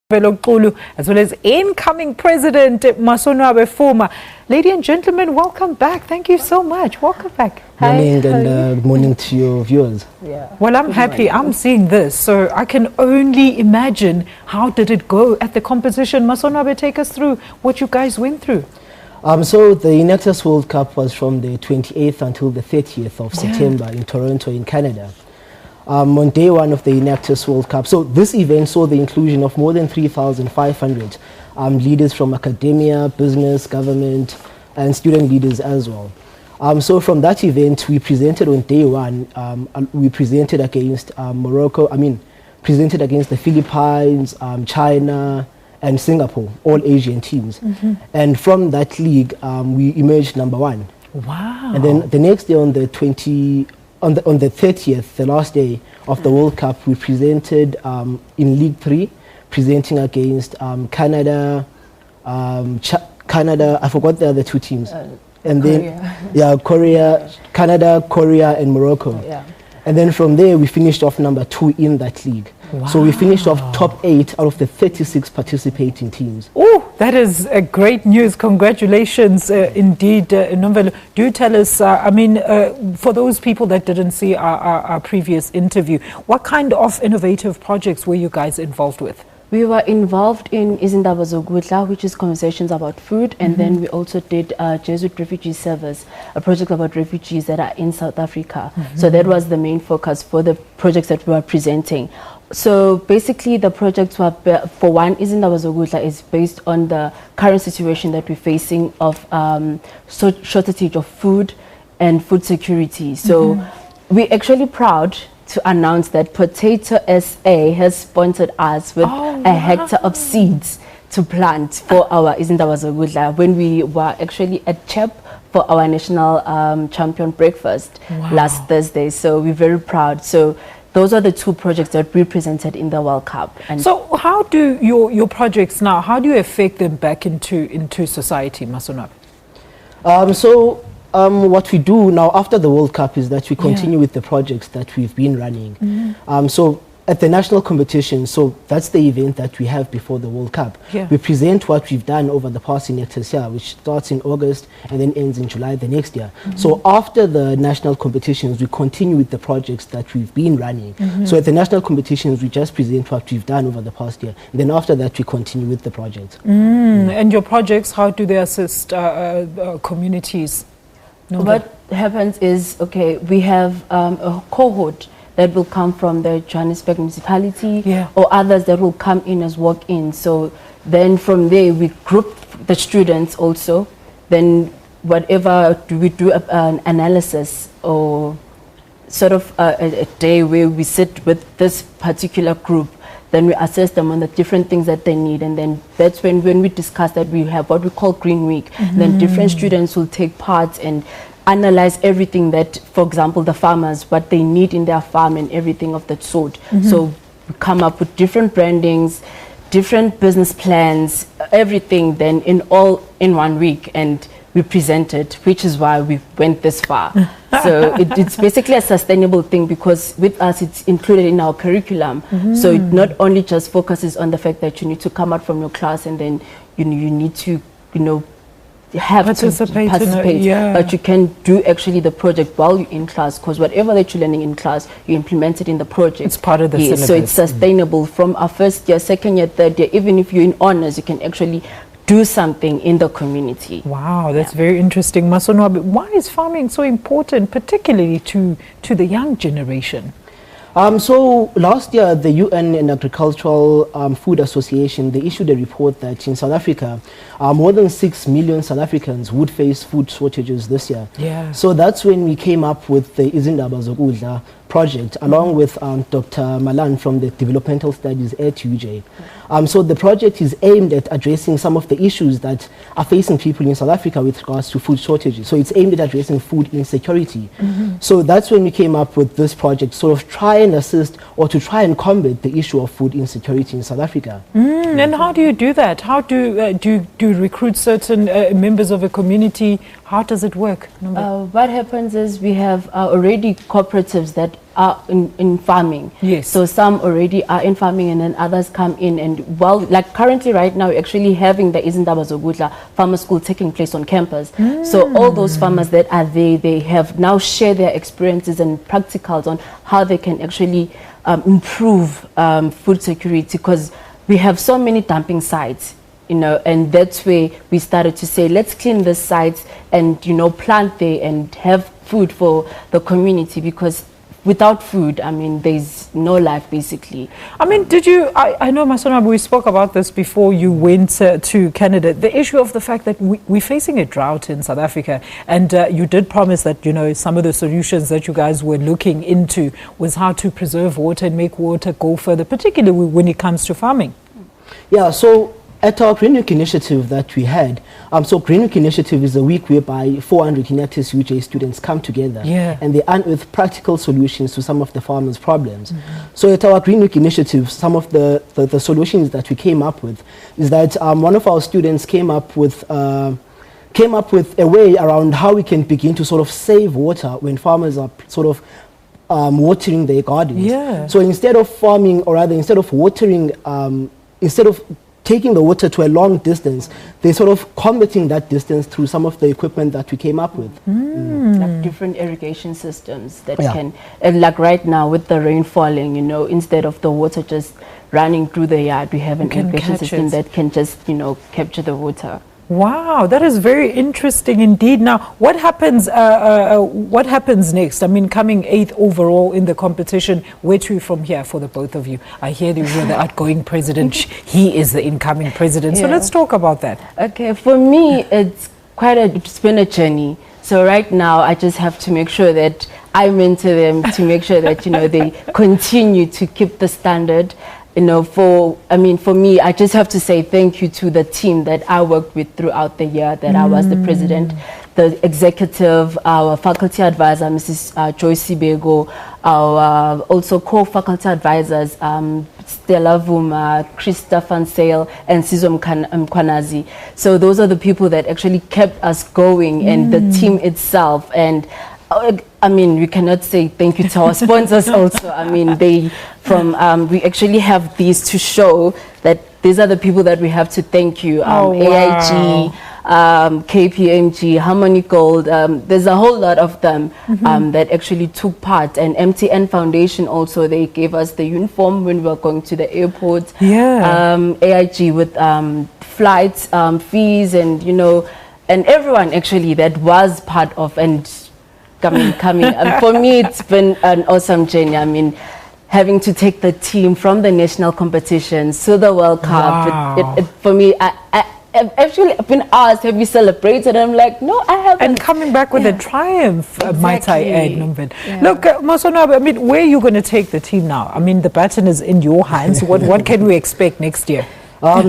Xulu, as well as incoming President Masonwabe Fuma. Ladies and gentlemen, welcome back. Thank you so much. Welcome back. Morning and good morning to your viewers. Yeah. Well, I'm happy. I'm seeing this, so I can only imagine how did it go at the competition. Masonwabe, take us through what you guys went through. So the Enactus World Cup was from the 28th until the 30th of September in Toronto, in Canada. On day one of the Enactus World Cup. So this event saw the inclusion of more than 3,500 leaders from academia, business, government, and student leaders as well. So from that event, we presented on day one, we presented against presented against the Philippines, China, and Singapore, all Asian teams. And from that league, we emerged number one. Wow. And then the next day on the 30th, the last day of the World Cup, we presented in League 3, presenting against Canada, Canada, I forgot the other two teams. And then, Korea, Canada, Korea, and Morocco. Yeah. And then from there, we finished off number 2 in that league. Wow. So we finished off top 8 out of the 36 participating teams. Oh, that is great news. Congratulations indeed, Nomvelo. Do tell us, for those people that didn't see our previous interview, what kind of innovative projects were you guys involved with? We were involved in Izindaba Zokudla, which is conversations about food, and then we also did Jesuit Refugee Service, a project about refugees that are in South Africa. So that was the main focus for the projects that we were presenting. So basically the projects were, for one, Izindaba Zokudla is based on the current situation that we're facing of shortage of food and food security. So we're actually proud to announce that Potato SA has sponsored us with a hectare of seeds to plant for our Izindaba Zokudla when we were actually at CHEP for our national champion breakfast last Thursday. So we're very proud. So those are the two projects that we presented in the World Cup. And so how do your projects now, how do you affect them back into society, Masonwabe? What we do now after the World Cup is that we continue with the projects that we've been running. So at the national competition, so that's the event that we have before the World Cup. We present what we've done over the past Enactus year, which starts in August and then ends in July the next year. So after the national competitions, we continue with the projects that we've been running. So at the national competitions, we just present what we've done over the past year. And then after that, we continue with the project. And your projects, how do they assist communities? What happens is, we have a cohort that will come from the Johannesburg municipality or others that will come in as walk-ins. So then from there, we group the students also. Then whatever we do an analysis or sort of a day where we sit with this particular group. Then we assess them on the different things that they need, and then that's when we discuss that we have what we call Green Week. Then different students will take part and analyze everything that, for example, the farmers, what they need in their farm and everything of that sort. So we come up with different brandings, different business plans, everything then in 1 week, and we presented, which is why we went this far. So it's basically a sustainable thing because with us it's included in our curriculum. So it not only just focuses on the fact that you need to come out from your class and then you need to have participate, but you can do actually the project while you're in class, because whatever that you're learning in class, you implement it in the project. It's part of the syllabus. So it's sustainable from our first year, second year, third year. Even if you're in honors, you can actually do something in the community. Wow, that's very interesting. Masonwabe, why is farming so important, particularly to the young generation? So last year, the UN and Agricultural Food Association, they issued a report that in South Africa, more than 6 million South Africans would face food shortages this year. So that's when we came up with the Izindaba Zokudla project, along with Dr. Malan from the Developmental Studies at UJ. So the project is aimed at addressing some of the issues that are facing people in South Africa with regards to food shortages. So it's aimed at addressing food insecurity. So that's when we came up with this project, sort of try and assist or to try and combat the issue of food insecurity in South Africa. And how do you do that? How do you recruit certain members of a community? How does it work? What happens is we have already cooperatives that are in farming. Yes. So some already are in farming, and then others come in. And well, like currently right now, we're actually having the Izindaba Zokudla Farmer School taking place on campus. So all those farmers that are there, they have now shared their experiences and practicals on how they can actually improve food security, because we have so many dumping sites, you know, and that's where we started to say, let's clean the sites and, you know, plant there and have food for the community, because without food, I mean, there's no life, basically. I mean, did you, I know, Masona, we spoke about this before you went to Canada, the issue of the fact that we're facing a drought in South Africa, and you did promise that, you know, some of the solutions that you guys were looking into was how to preserve water and make water go further, particularly when it comes to farming. Yeah, so at our Green Week initiative that we had, so Green Week initiative is a week whereby 400 Enactus UJ students come together and they unearth practical solutions to some of the farmers' problems. So at our Green Week initiative, some of the solutions that we came up with is that one of our students came up with a way around how we can begin to sort of save water when farmers are sort of watering their gardens. So instead of farming, or rather instead of watering, instead of taking the water to a long distance, they're sort of combating that distance through some of the equipment that we came up with. Like different irrigation systems that can, and like right now with the rain falling, you know, instead of the water just running through the yard, we have an irrigation system that can just, you know, capture the water. Wow, that is very interesting indeed. Now, what happens next? I mean, coming 8th overall in the competition, where to from here for the both of you? I hear that you're the outgoing president. He is the incoming president. So let's talk about that. Okay, for me, it's been a journey. So right now, I just have to make sure that I mentor them to make sure that, you know, they continue to keep the standard. You know, for me, I just have to say thank you to the team that I worked with throughout the year that I was the president, the executive, our faculty advisor, Mrs. Joyce Bego, our also co-faculty advisors, Stella Fuma, Christopher Sale, and Sizwe Mkwanazi. So those are the people that actually kept us going, and the team itself. And I mean, we cannot say thank you to our sponsors also. I mean, we actually have these to show that these are the people that we have to thank you. AIG, KPMG, Harmony Gold, there's a whole lot of them that actually took part. And MTN Foundation also, they gave us the uniform when we were going to the airport. AIG with flights, fees, and, you know, and everyone actually that was part of and coming. For me, it's been an awesome journey. I mean, having to take the team from the national competitions to the World Cup. For me, I've actually been asked, have you celebrated? And I'm like, no, I haven't. And coming back with a triumph, might I add, Numbin. Look, Masona, I mean, where are you going to take the team now? I mean, the baton is in your hands. What can we expect next year?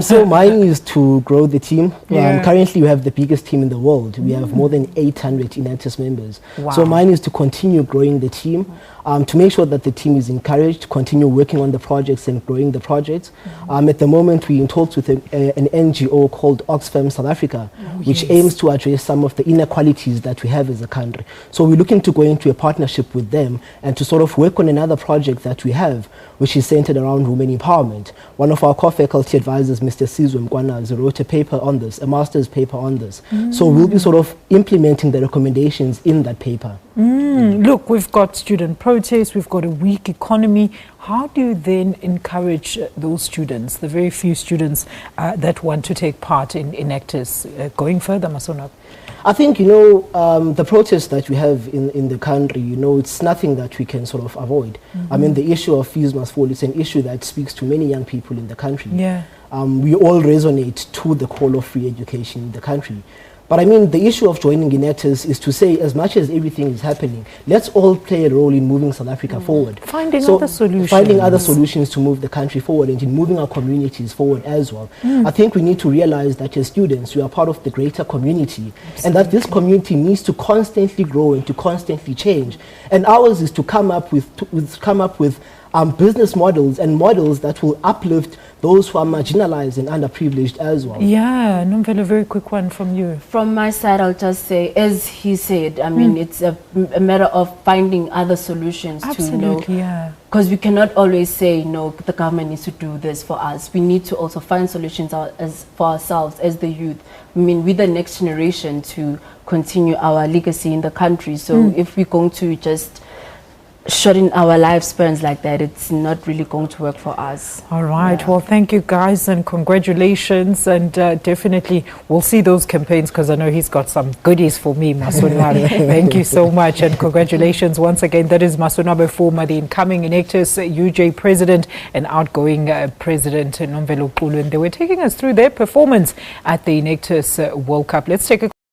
So mine is to grow the team. Currently, we have the biggest team in the world. We have more than 800 Enactus members. So mine is to continue growing the team, to make sure that the team is encouraged, continue working on the projects and growing the projects. At the moment, we're in talks with an NGO called Oxfam South Africa, which aims to address some of the inequalities that we have as a country. So we're looking to go into a partnership with them and to sort of work on another project that we have, which is centered around women empowerment. One of our core faculty advisors, Mr. Sizwe Mkwanazi, wrote a paper on this, a master's paper on this. So we'll be sort of implementing the recommendations in that paper. Look, we've got student protests, we've got a weak economy. How do you then encourage those students, the very few students that want to take part in Enactus, going further, Masona? I think, you know, the protests that we have in the country, you know, it's nothing that we can sort of avoid. I mean, the issue of fees must fall, it's an issue that speaks to many young people in the country. We all resonate to the call of free education in the country. But I mean, the issue of joining Enactus is to say, as much as everything is happening, let's all play a role in moving South Africa forward. Finding other solutions. Finding other solutions to move the country forward and in moving our communities forward as well. I think we need to realize that as students, we are part of the greater community. And that this community needs to constantly grow and to constantly change. And ours is to come up with business models and models that will uplift those who are marginalized and underprivileged as well. Yeah, Nomvelo, a very quick one from you. From my side, I'll just say, as he said, I mean, it's a matter of finding other solutions. Absolutely, to, yeah. Because we cannot always say, no, the government needs to do this for us. We need to also find solutions for ourselves as the youth. I mean, we're the next generation to continue our legacy in the country. So if we're going to just shorten our lifespans like that, it's not really going to work for us. All right. Yeah. Well, thank you guys and congratulations. And definitely we'll see those campaigns because I know he's got some goodies for me, Masunabe. Thank you so much and congratulations once again. That is Masunabe Fuma, the incoming Enactus UJ president and outgoing president Nomvelo Xulu. And they were taking us through their performance at the Enactus World Cup. Let's take a